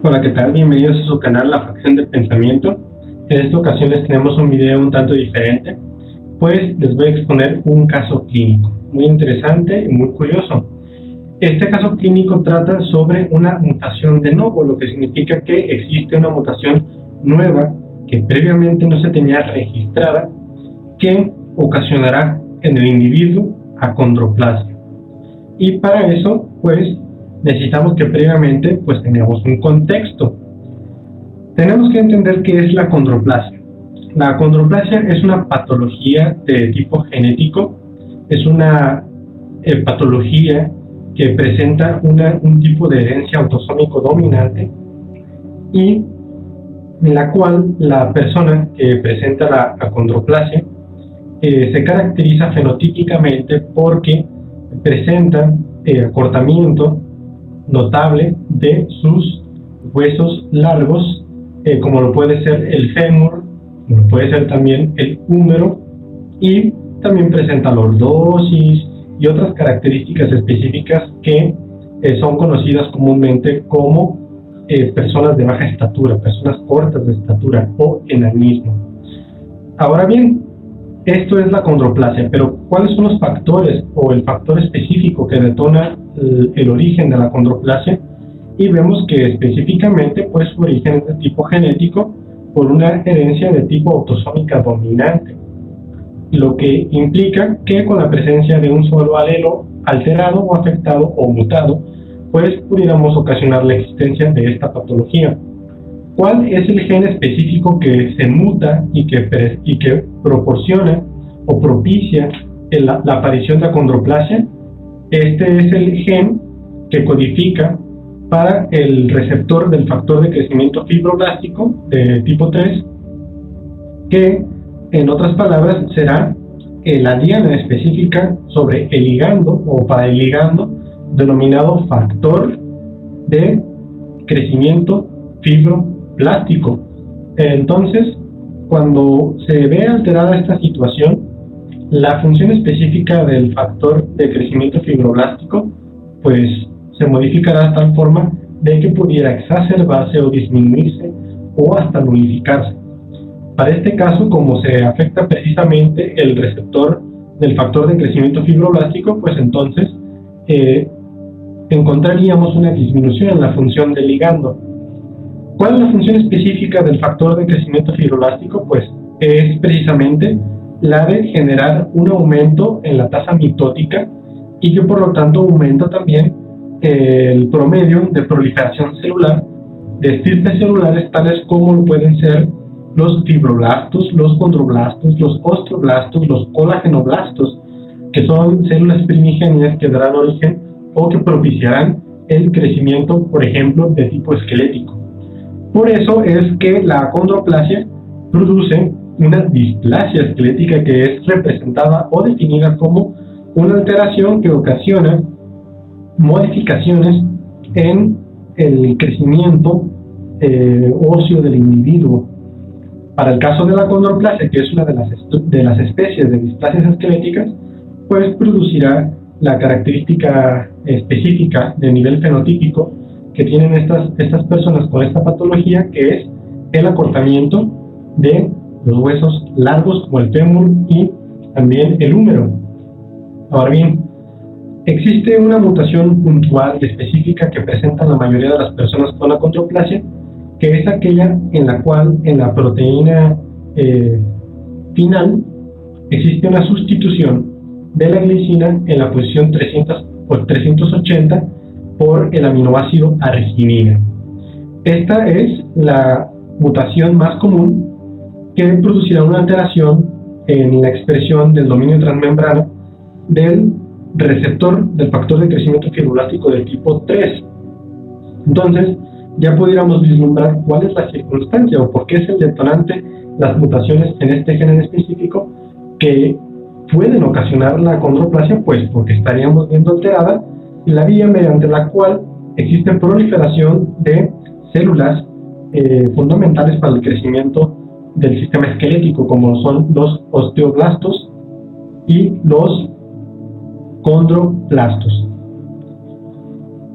Hola, ¿qué tal? Bienvenidos a su canal La Facción del Pensamiento. En esta ocasión les tenemos un video un tanto diferente, pues les voy a exponer un caso clínico muy interesante y muy curioso. Este caso clínico trata sobre una mutación de novo, lo que significa que existe una mutación nueva que previamente no se tenía registrada, que ocasionará en el individuo acondroplasia. Y para eso, pues, necesitamos que previamente, pues, tengamos un contexto. Tenemos que entender qué es la acondroplasia. La acondroplasia es una patología de tipo genético, es una patología que presenta un tipo de herencia autosómico dominante y en la cual la persona que presenta la acondroplasia se caracteriza fenotípicamente porque presenta acortamiento notable de sus huesos largos, como lo puede ser el fémur, como puede ser también el húmero, y también presenta lordosis y otras características específicas que son conocidas comúnmente como personas de baja estatura, personas cortas de estatura o enanismo. Ahora bien, esto es la acondroplasia, pero ¿cuáles son los factores o el factor específico que detona el origen de la acondroplasia? Y vemos que específicamente pues su origen es de tipo genético por una herencia de tipo autosómica dominante, lo que implica que con la presencia de un solo alelo alterado o afectado o mutado, pues pudiéramos ocasionar la existencia de esta patología. ¿Cuál es el gen específico que se muta y que proporciona o propicia la aparición de acondroplasia? Este es el gen que codifica para el receptor del factor de crecimiento fibroblástico de tipo 3, que en otras palabras será la diana específica sobre el ligando o para el ligando denominado factor de crecimiento fibroblástico. Entonces, cuando se ve alterada esta situación, la función específica del factor de crecimiento fibroblástico pues se modificará de tal forma de que pudiera exacerbarse o disminuirse o hasta nulificarse. Para este caso, como se afecta precisamente el receptor del factor de crecimiento fibroblástico, pues entonces encontraríamos una disminución en la función del ligando. ¿Cuál es la función específica del factor de crecimiento fibroblástico? Pues es precisamente la de generar un aumento en la tasa mitótica y que por lo tanto aumenta también el promedio de proliferación celular de estirpes celulares tales como pueden ser los fibroblastos, los condroblastos, los osteoblastos, los colagenoblastos, que son células primigenias que darán origen o que propiciarán el crecimiento, por ejemplo, de tipo esquelético. Por eso es que la acondroplasia produce una displasia esquelética que es representada o definida como una alteración que ocasiona modificaciones en el crecimiento óseo del individuo. Para el caso de la acondroplasia, que es una de las especies de displasias esqueléticas, pues producirá la característica específica de nivel fenotípico que tienen estas personas con esta patología, que es el acortamiento de los huesos largos como el fémur y también el húmero. Ahora bien, existe una mutación puntual y específica que presentan la mayoría de las personas con acondroplasia, que es aquella en la cual en la proteína final existe una sustitución de la glicina en la posición 300 por 380 por el aminoácido arginina. Esta es la mutación más común que producirá una alteración en la expresión del dominio transmembrana del receptor del factor de crecimiento fibroblástico de tipo 3. Entonces, ya pudiéramos vislumbrar cuál es la circunstancia o por qué es el detonante las mutaciones en este gen en específico que pueden ocasionar la acondroplasia, pues porque estaríamos viendo alterada la vía mediante la cual existe proliferación de células fundamentales para el crecimiento del sistema esquelético, como son los osteoblastos y los condroplastos.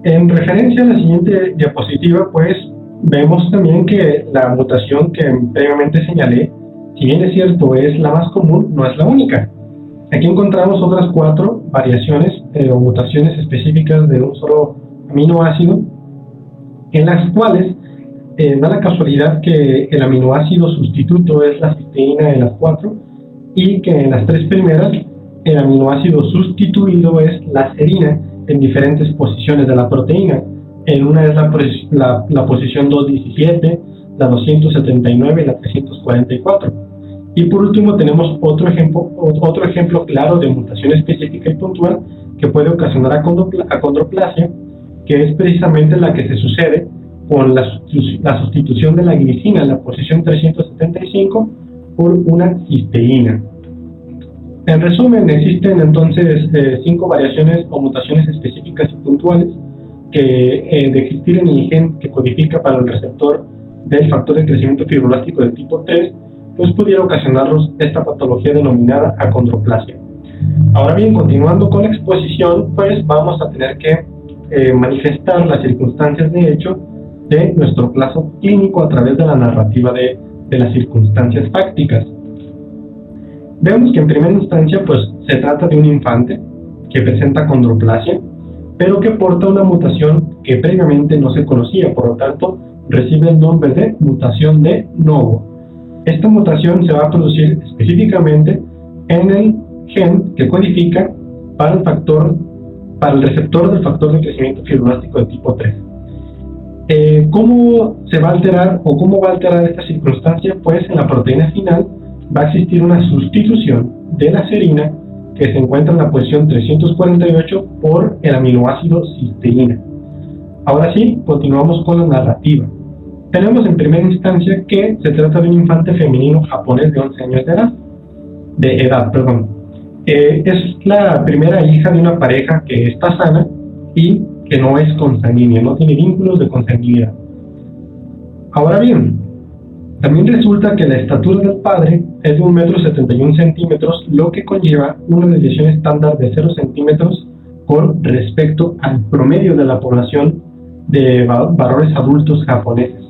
En referencia a la siguiente diapositiva, pues vemos también que la mutación que previamente señalé, si bien es cierto es la más común, no es la única. Aquí encontramos otras 4 variaciones o mutaciones específicas de un solo aminoácido, en las cuales da la casualidad que el aminoácido sustituto es la cisteína de las 4 y que en las 3 primeras el aminoácido sustituido es la serina en diferentes posiciones de la proteína. En una es la posición 217, la 279 y la 344. Y por último tenemos otro ejemplo claro de mutación específica y puntual que puede ocasionar acondroplasia, que es precisamente la que se sucede con la sustitución de la glicina en la posición 375 por una cisteína. En resumen, existen entonces 5 variaciones o mutaciones específicas y puntuales que de existir en el gen que codifica para el receptor del factor de crecimiento fibroblástico de tipo 3, pues pudiera ocasionarnos esta patología denominada acondroplasia. Ahora bien, continuando con la exposición, pues vamos a tener que manifestar las circunstancias de hecho de nuestro caso clínico a través de la narrativa de las circunstancias fácticas. Vemos que en primera instancia pues se trata de un infante que presenta acondroplasia, pero que porta una mutación que previamente no se conocía, por lo tanto recibe el nombre de mutación de novo. Esta mutación se va a producir específicamente en el gen que codifica para el receptor del factor de crecimiento fibroblástico de tipo 3. ¿Cómo se va a alterar o cómo va a alterar esta circunstancia? Pues en la proteína final va a existir una sustitución de la serina que se encuentra en la posición 348 por el aminoácido cisteína. Ahora sí, continuamos con la narrativa. Tenemos en primera instancia que se trata de un infante femenino japonés de 11 años de edad. Es la primera hija de una pareja que está sana y que no es consanguínea, no tiene vínculos de consanguinidad. Ahora bien, también resulta que la estatura del padre es de 1,71 m, lo que conlleva una desviación estándar de 0 centímetros con respecto al promedio de la población de varones adultos japoneses.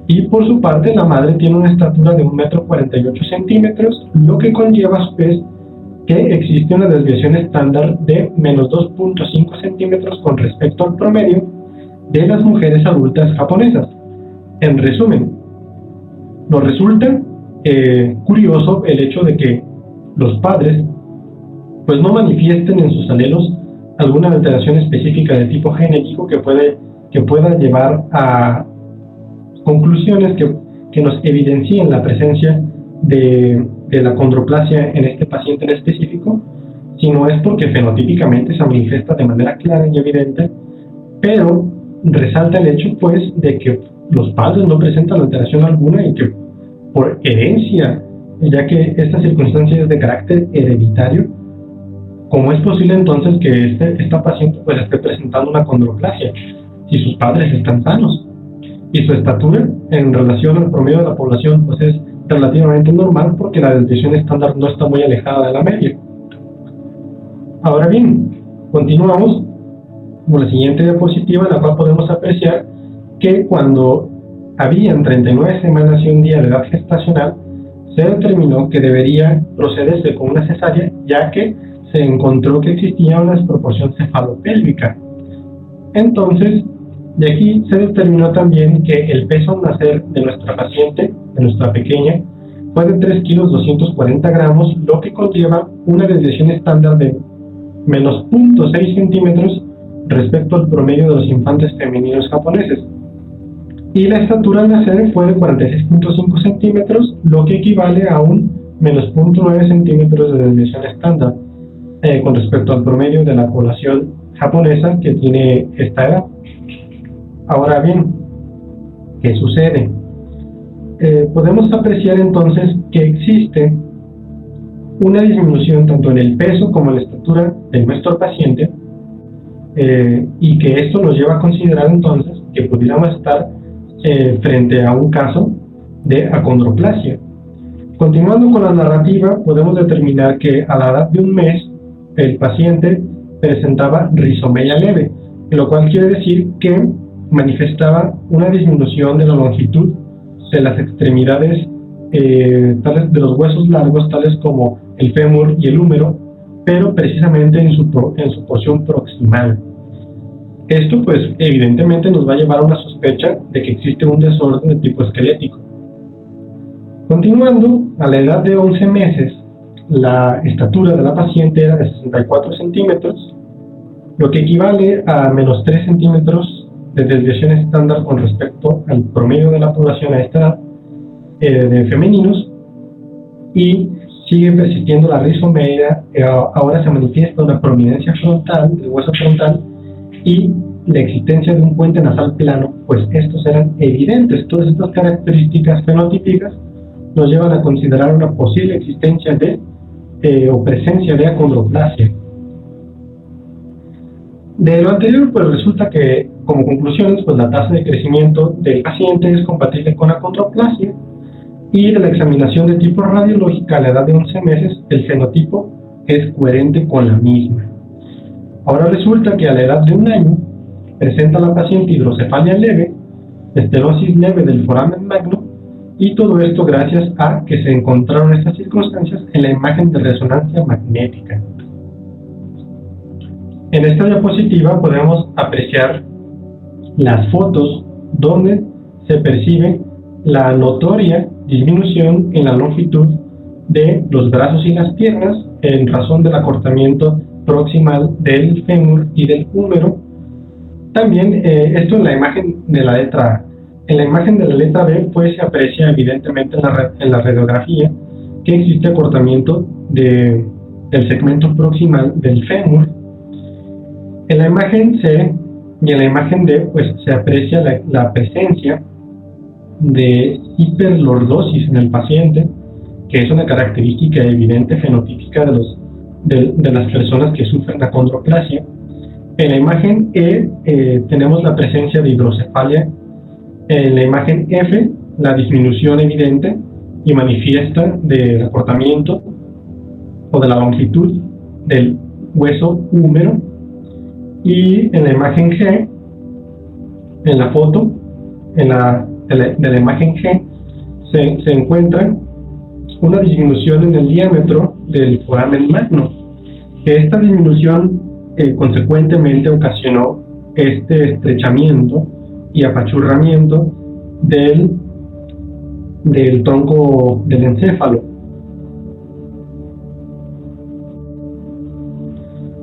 Y por su parte, la madre tiene una estatura de 1,48 m, lo que conlleva a su vez que existe una desviación estándar de menos 2,5 centímetros con respecto al promedio de las mujeres adultas japonesas. En resumen, nos resulta curioso el hecho de que los padres pues no manifiesten en sus alelos alguna alteración específica de tipo genético que pueda llevar a conclusiones que nos evidencien la presencia de la acondroplasia en este paciente en específico, sino es porque fenotípicamente se manifiesta de manera clara y evidente, pero resalta el hecho pues de que los padres no presentan alteración alguna y que por herencia, ya que esta circunstancia es de carácter hereditario, ¿cómo es posible entonces que esta paciente pues esté presentando una acondroplasia si sus padres están sanos? Y su estatura en relación al promedio de la población pues es relativamente normal porque la desviación estándar no está muy alejada de la media. Ahora bien, continuamos con la siguiente diapositiva, en la cual podemos apreciar que cuando habían 39 semanas y un día de edad gestacional, se determinó que debería procederse con una cesárea, ya que se encontró que existía una desproporción cefalopélvica. Entonces, de aquí se determinó también que el peso al nacer de nuestra paciente, de nuestra pequeña, fue de 3 kilos 240 gramos, lo que conlleva una desviación estándar de menos 0,6 centímetros respecto al promedio de los infantes femeninos japoneses. Y la estatura al nacer fue de 46,5 centímetros, lo que equivale a un menos 0,9 centímetros de desviación estándar con respecto al promedio de la población japonesa que tiene esta edad. Ahora bien, ¿qué sucede? Podemos apreciar entonces que existe una disminución tanto en el peso como en la estatura de nuestro paciente y que esto nos lleva a considerar entonces que pudiéramos estar frente a un caso de acondroplasia. Continuando con la narrativa, podemos determinar que a la edad de un mes el paciente presentaba rizomelia leve, lo cual quiere decir que manifestaba una disminución de la longitud de las extremidades tales de los huesos largos, tales como el fémur y el húmero, pero precisamente en su porción proximal. Esto, pues, evidentemente nos va a llevar a una sospecha de que existe un desorden de tipo esquelético. Continuando, a la edad de 11 meses, la estatura de la paciente era de 64 centímetros, lo que equivale a menos 3 centímetros de desviación estándar con respecto al promedio de la población a esta edad de femeninos, y sigue persistiendo la rizomedia. Ahora se manifiesta una prominencia frontal, del hueso frontal, y la existencia de un puente nasal plano, pues estos eran evidentes. Todas estas características fenotípicas nos llevan a considerar una posible existencia o presencia de acondroplasia. De lo anterior, pues resulta que, como conclusiones, pues la tasa de crecimiento del paciente es compatible con acondroplasia, y de la examinación de tipo radiológica a la edad de 11 meses, el fenotipo es coherente con la misma. Ahora resulta que a la edad de 1 año presenta la paciente hidrocefalia leve, estenosis leve del foramen magno, y todo esto gracias a que se encontraron estas circunstancias en la imagen de resonancia magnética. En esta diapositiva podemos apreciar las fotos donde se percibe la notoria disminución en la longitud de los brazos y las piernas en razón del acortamiento proximal del fémur y del húmero. También esto en la imagen de la letra A. En la imagen de la letra B, pues se aprecia evidentemente en la radiografía que existe acortamiento del segmento proximal del fémur. En la imagen C y en la imagen D, pues se aprecia la presencia de hiperlordosis en el paciente, que es una característica evidente fenotípica de las personas que sufren acondroplasia. En la imagen E tenemos la presencia de hidrocefalia. En la imagen F, la disminución evidente y manifiesta del acortamiento o de la longitud del hueso húmero. Y en la imagen G, en la foto, de la imagen G, se encuentra una disminución en el diámetro del foramen magno. Esta disminución consecuentemente ocasionó este estrechamiento y apachurramiento del tronco del encéfalo.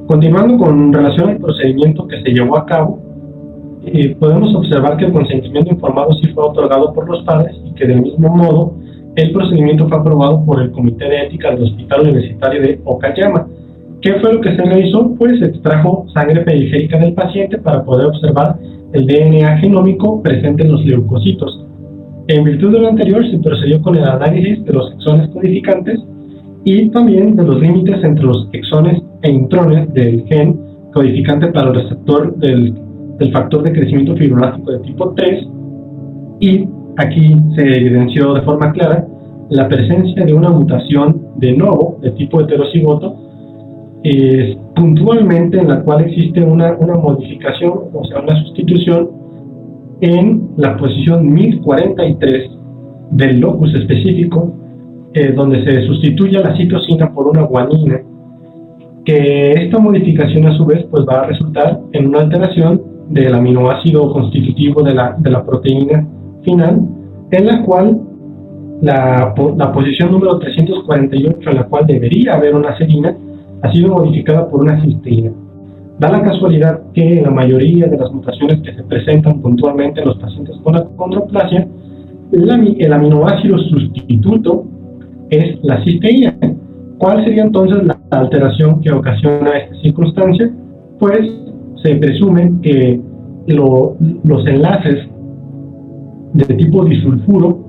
Continuando con relación al procedimiento que se llevó a cabo, podemos observar que el consentimiento informado sí fue otorgado por los padres y que del mismo modo el procedimiento fue aprobado por el Comité de Ética del Hospital Universitario de Okayama. ¿Qué fue lo que se realizó? Pues se extrajo sangre periférica del paciente para poder observar el DNA genómico presente en los leucocitos. En virtud de lo anterior, se procedió con el análisis de los exones codificantes y también de los límites entre los exones e intrones del gen codificante para el receptor del factor de crecimiento fibroelástico de tipo 3, y aquí se evidenció de forma clara la presencia de una mutación de novo de tipo heterocigoto, puntualmente en la cual existe una modificación, o sea, una sustitución en la posición 1043 del locus específico, donde se sustituye la citosina por una guanina, que esta modificación a su vez pues va a resultar en una alteración del aminoácido constitutivo de la proteína final, en la cual la posición número 348, en la cual debería haber una serina, ha sido modificada por una cisteína. Da la casualidad que en la mayoría de las mutaciones que se presentan puntualmente en los pacientes con acondroplasia, el aminoácido sustituto es la cisteína. ¿Cuál sería entonces la alteración que ocasiona esta circunstancia? Pues se presume que los enlaces de tipo disulfuro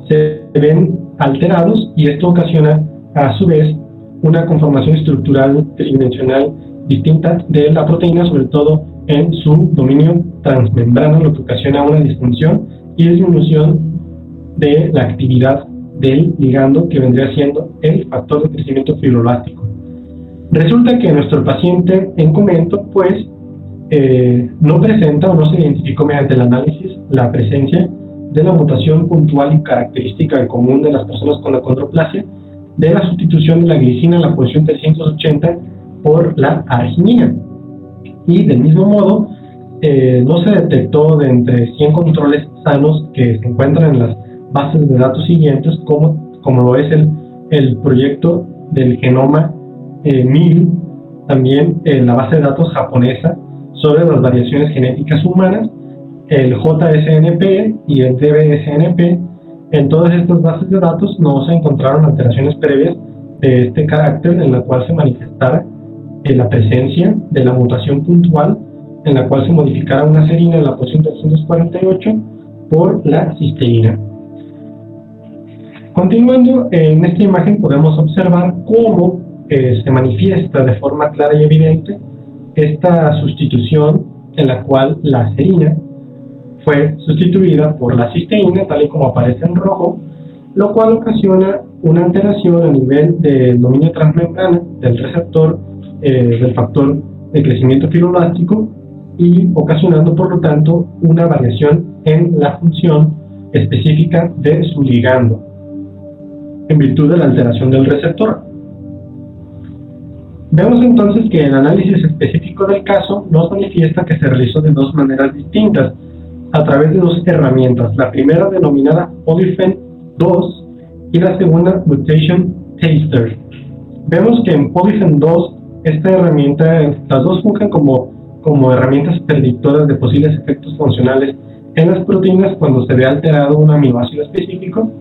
se ven alterados, y esto ocasiona a su vez una conformación estructural tridimensional distinta de la proteína, sobre todo en su dominio transmembrano, lo que ocasiona una disfunción y disminución de la actividad del ligando, que vendría siendo el factor de crecimiento fibroelástico. Resulta que nuestro paciente en comento pues no presenta o no se identificó mediante el análisis la presencia de la mutación puntual y característica en común de las personas con achondroplasia de la sustitución de la glicina en la posición 380 por la arginina. Y del mismo modo, no se detectó de entre 100 controles sanos que se encuentran en las bases de datos siguientes, como lo es el proyecto del genoma 1000, también la base de datos japonesa sobre las variaciones genéticas humanas, el JSNP y el DBSNP. En todas estas bases de datos no se encontraron alteraciones previas de este carácter en la cual se manifestara la presencia de la mutación puntual en la cual se modificara una serina en la posición 348 por la cisteína. Continuando, en esta imagen podemos observar cómo se manifiesta de forma clara y evidente esta sustitución en la cual la serina fue sustituida por la cisteína, tal y como aparece en rojo, lo cual ocasiona una alteración a nivel del dominio transmembrana del receptor del factor de crecimiento fibroblástico y ocasionando, por lo tanto, una variación en la función específica de su ligando, en virtud de la alteración del receptor. Vemos entonces que el análisis específico del caso nos manifiesta que se realizó de dos maneras distintas, a través de dos herramientas, la primera denominada PolyFen2 y la segunda Mutation Taster. Vemos que en PolyFen2, esta herramienta, las dos fungen como herramientas predictoras de posibles efectos funcionales en las proteínas cuando se ve alterado un aminoácido específico,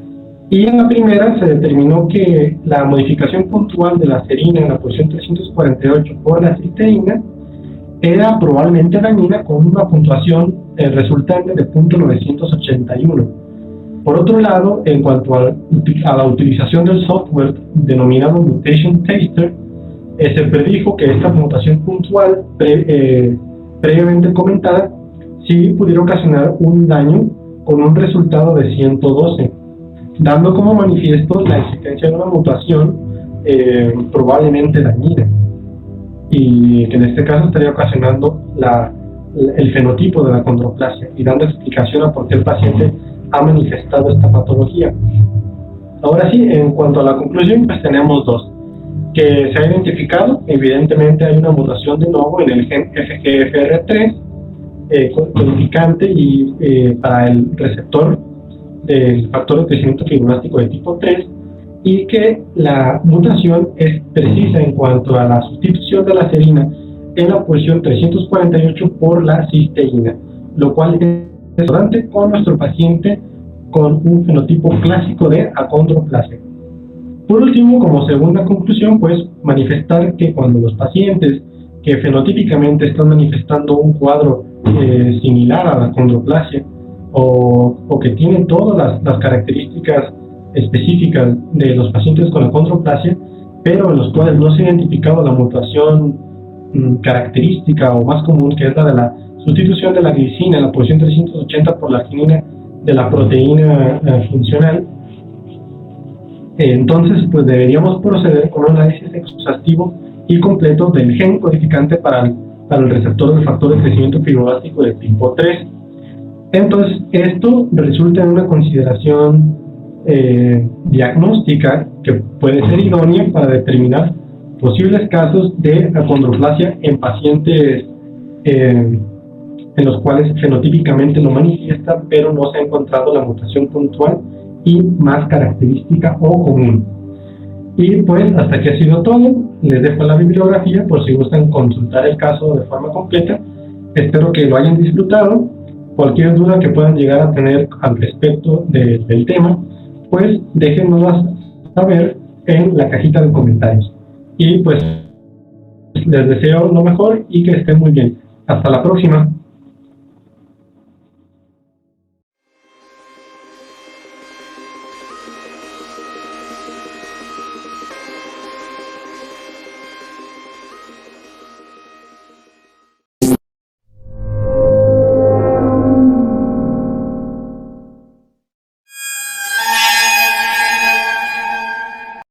y en la primera se determinó que la modificación puntual de la serina en la posición 348 por la cisteína era probablemente dañina con una puntuación resultante de 0.981. Por otro lado, en cuanto a la utilización del software denominado Mutation Taster, se predijo que esta mutación puntual previamente comentada sí pudiera ocasionar un daño con un resultado de 112, dando como manifiesto la existencia de una mutación probablemente dañina, y que en este caso estaría ocasionando el fenotipo de la achondroplasia y dando explicación a por qué el paciente ha manifestado esta patología. Ahora sí, en cuanto a la conclusión, pues tenemos dos. Que se ha identificado, evidentemente hay una mutación de nuevo en el gen FGFR3 codificante y para el receptor del factor de crecimiento fibroblástico de tipo 3, y que la mutación es precisa en cuanto a la sustitución de la serina en la posición 348 por la cisteína, lo cual es resonante con nuestro paciente con un fenotipo clásico de achondroplasia. Por último, como segunda conclusión, pues manifestar que cuando los pacientes que fenotípicamente están manifestando un cuadro similar a la achondroplasia o que tienen todas las características específicas de los pacientes con achondroplasia, pero en los cuales no se ha identificado la mutación característica o más común, que es la de la sustitución de la glicina en la posición 380 por la arginina de la proteína funcional, entonces pues deberíamos proceder con un análisis exhaustivo y completo del gen codificante para el receptor del factor de crecimiento fibroblástico de tipo 3. Entonces esto resulta en una consideración diagnóstica que puede ser idónea para determinar posibles casos de achondroplasia en pacientes en los cuales fenotípicamente lo manifiesta, pero no se ha encontrado la mutación puntual y más característica o común. Y pues hasta aquí ha sido todo. Les dejo la bibliografía por si gustan consultar el caso de forma completa. Espero que lo hayan disfrutado. Cualquier duda que puedan llegar a tener al respecto del tema, pues déjennoslas saber en la cajita de comentarios. Y pues les deseo lo mejor y que estén muy bien. Hasta la próxima.